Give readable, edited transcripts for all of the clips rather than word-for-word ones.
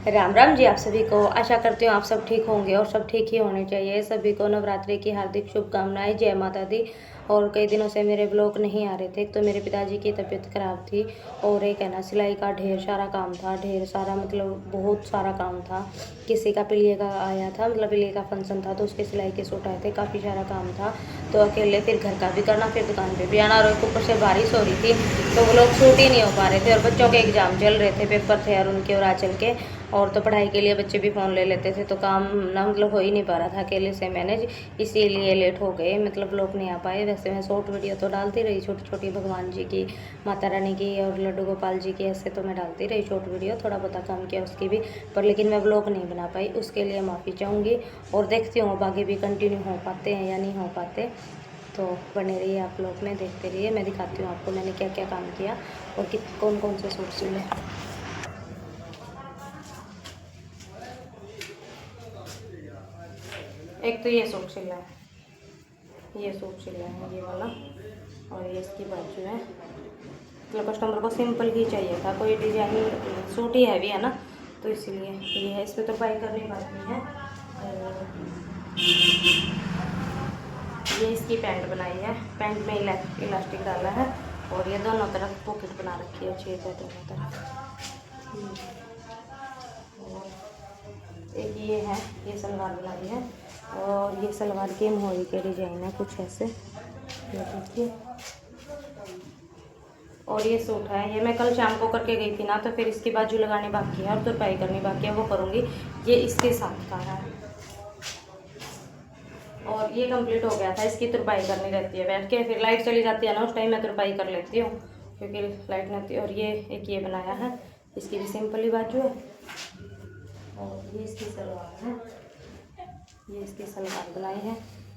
राम राम जी, आप सभी को। आशा करती हूँ आप सब ठीक होंगे और सब ठीक ही होने चाहिए। सभी को नवरात्रि की हार्दिक शुभकामनाएं। जय माता दी। और कई दिनों से मेरे ब्लॉग नहीं आ रहे थे। एक तो मेरे पिताजी की तबीयत खराब थी और एक है ना सिलाई का ढेर सारा काम था। ढेर सारा मतलब बहुत सारा काम था। किसी का पिलिए का आया था, मतलब पिलिए का फंक्शन था तो उसके सिलाई के सूट आए थे। काफ़ी सारा काम था तो अकेले फिर घर का भी करना, फिर दुकान पे भी आना, और एक ऊपर से बारिश हो रही थी तो वो लोग शूट ही नहीं हो पा रहे थे। और बच्चों के एग्ज़ाम चल रहे थे, पेपर थे और उनके और आंचल के। और तो पढ़ाई के लिए बच्चे भी फ़ोन ले लेते थे तो काम ना मतलब हो ही नहीं पा रहा था अकेले से मैनेज। इसीलिए लेट हो गए, मतलब लोग नहीं आ पाए। वैसे मैं शॉर्ट वीडियो तो डालती रही, छोटी छोटी भगवान जी की, माता रानी की और लड्डू गोपाल जी की, ऐसे तो मैं डालती रही शॉर्ट वीडियो। थोड़ा बहुत काम किया उसकी भी, पर लेकिन मैं ब्लॉग नहीं बना पाई, उसके लिए माफ़ी चाहूँगी। और देखती हूँ अब आगे भी कंटिन्यू हो पाते हैं या नहीं हो पाते। तो बने रहिए आप लोग में, देखते रहिए। मैं दिखाती हूँ आपको मैंने क्या क्या काम किया और कौन कौन से सूट सिले। एक तो ये सूट सिला है, ये सूट सिला है ये वाला, और ये इसकी बाजू है। मतलब कस्टमर को सिंपल ही चाहिए था, कोई डिजाइन सूट ही हैवी है ना, तो इसलिए ये है। इसमें तो बाई करनी पड़ती है। और ये इसकी पैंट बनाई है, पैंट में इलास्टिक डाला है और ये दोनों तरफ पॉकेट बना रखी है, छेद है दोनों तरफ। और एक ये है, ये सलवार बनाई है और ये सलवार के मोहरी के डिजाइन है कुछ ऐसे, ये देखिए। और ये सूट है, ये मैं कल शाम को करके गई थी ना, तो फिर इसकी बाजू लगानी बाकी है और तुरपाई करनी बाकी है, वो करूँगी। ये इसके साथ का है और ये कंप्लीट हो गया था। इसकी तुरपाई करनी रहती है बैठ के, फिर लाइट चली जाती है ना उस टाइम मैं तुरपाई कर लेती हूँ क्योंकि लाइट नहीं आती। और ये एक ये बनाया है, इसकी भी सिंपल ही बाजू है। और ये इसकी सलवार है, ये इसकी सलवार बनाई है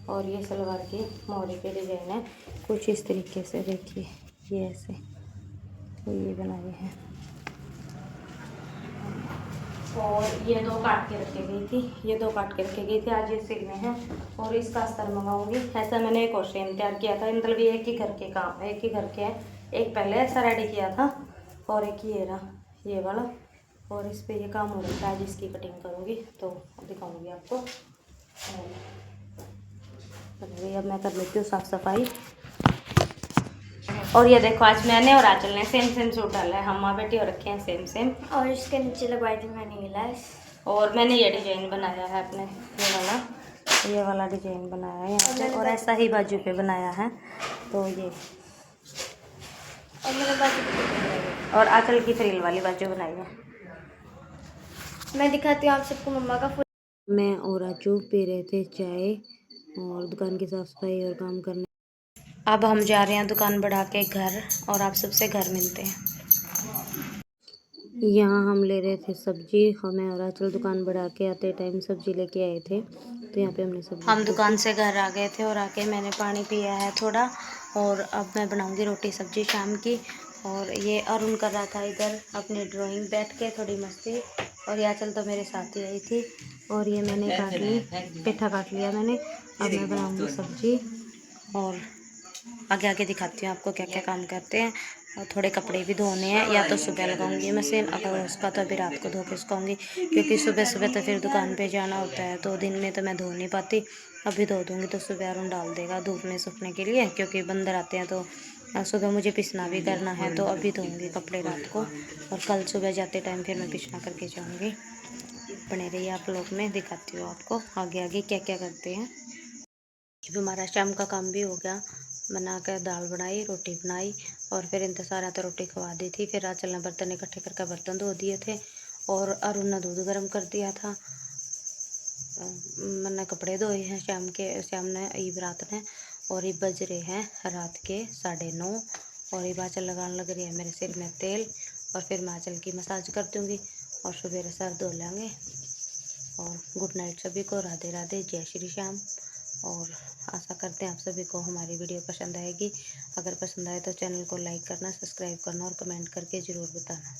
और ये सलवार की मोहरी के डिजाइन है कुछ इस तरीके से, देखिए ये ऐसे, तो ये बनाई है। और ये दो काट के रखे गई थी, ये दो काट के रखे गई थी, आज ये सिलने हैं और इसका अस्तर मंगाऊंगी। ऐसा मैंने एक और सेम तैयार किया था, मतलब ये एक ही घर के काम, एक ही घर के हैं। एक पहले ऐसा रेडी किया था और एक ये रहा ये वाला, और इस पर ये काम हो रहा था। आज इसकी कटिंग करूँगी तो दिखाऊँगी आपको। अब मैं कर लेती हूँ साफ़ सफाई। और ये देखो आज मैंने और आंचल ने सेम सेम सूट डाला है, हम माँ बेटी और रखे हैं सेम सेम। और इसके नीचे लगवाई थी मैंने गिलास। और मैंने ये डिजाइन बनाया है अपने, ये वाला डिजाइन बनाया है यहाँ पे, और ऐसा ही बाजू पे बनाया है। तो ये और मैंने बाजू और आंचल की फ्रिल वाली बाजू बनाई है। मैं दिखाती हूँ आप सबको मम्मा का फुल। मैं और आचू पी रहे थे चाय और दुकान की साफ सफाई और काम करने। अब हम जा रहे हैं दुकान बढ़ा के घर, और आप सबसे घर मिलते हैं। यहाँ हम ले रहे थे सब्जी, हमें और आंचल दुकान बढ़ा के आते टाइम सब्जी लेके आए थे, तो यहाँ पे हमने सब्जी, हम दुकान से घर आ गए थे और आके मैंने पानी पिया है थोड़ा, और अब मैं बनाऊंगी रोटी सब्जी शाम की। और ये अरुण कर रहा था इधर अपनी ड्राइंग बैठ के थोड़ी मस्ती, और ये आंचल तो मेरे साथ ही आई थी। और ये मैंने काट ली, पेठा काट लिया मैंने। अब मैं बनाऊँगी सब्जी और आगे आगे दिखाती हूँ आपको क्या क्या काम करते हैं। और थोड़े कपड़े भी धोने हैं, या तो सुबह लगाऊंगी मशीन, अगर उसका तो अभी रात को धो के सुखाऊंगी, क्योंकि सुबह सुबह तो फिर दुकान पे जाना होता है तो दिन में तो मैं धो नहीं पाती। अभी धो दूँगी तो सुबह अरुण डाल देगा धूप में सूखने के लिए, क्योंकि बंदर आते हैं तो सुबह मुझे पिसना भी करना है, तो अभी धोऊँगी कपड़े रात को, और कल सुबह जाते टाइम फिर मैं पिसना करके जाऊँगी। बने रहिए आप लोग में, दिखाती हूँ आपको आगे आगे क्या क्या करते हैं। हमारा शाम का काम भी हो गया, बना कर दाल बनाई, रोटी बनाई, और फिर इंतज़ार तो रोटी खवा दी थी। फिर आंचल ने बर्तन इकट्ठे करके बर्तन धो दिए थे, और अरुण ने दूध गर्म कर दिया था। मैंने कपड़े धोए हैं शाम ने ईब रात ने, और ये बज रहे हैं रात के 9:30, और ये आंचल लगाने लग रही है मेरे सिर में तेल, और फिर मैं आंचल की मसाज कर दूँगी और सवेरे सर धो लेंगे। और गुड नाइट सभी को, राधे राधे, जय श्री श्याम। और आशा करते हैं आप सभी को हमारी वीडियो पसंद आएगी। अगर पसंद आए तो चैनल को लाइक करना, सब्सक्राइब करना और कमेंट करके ज़रूर बताना।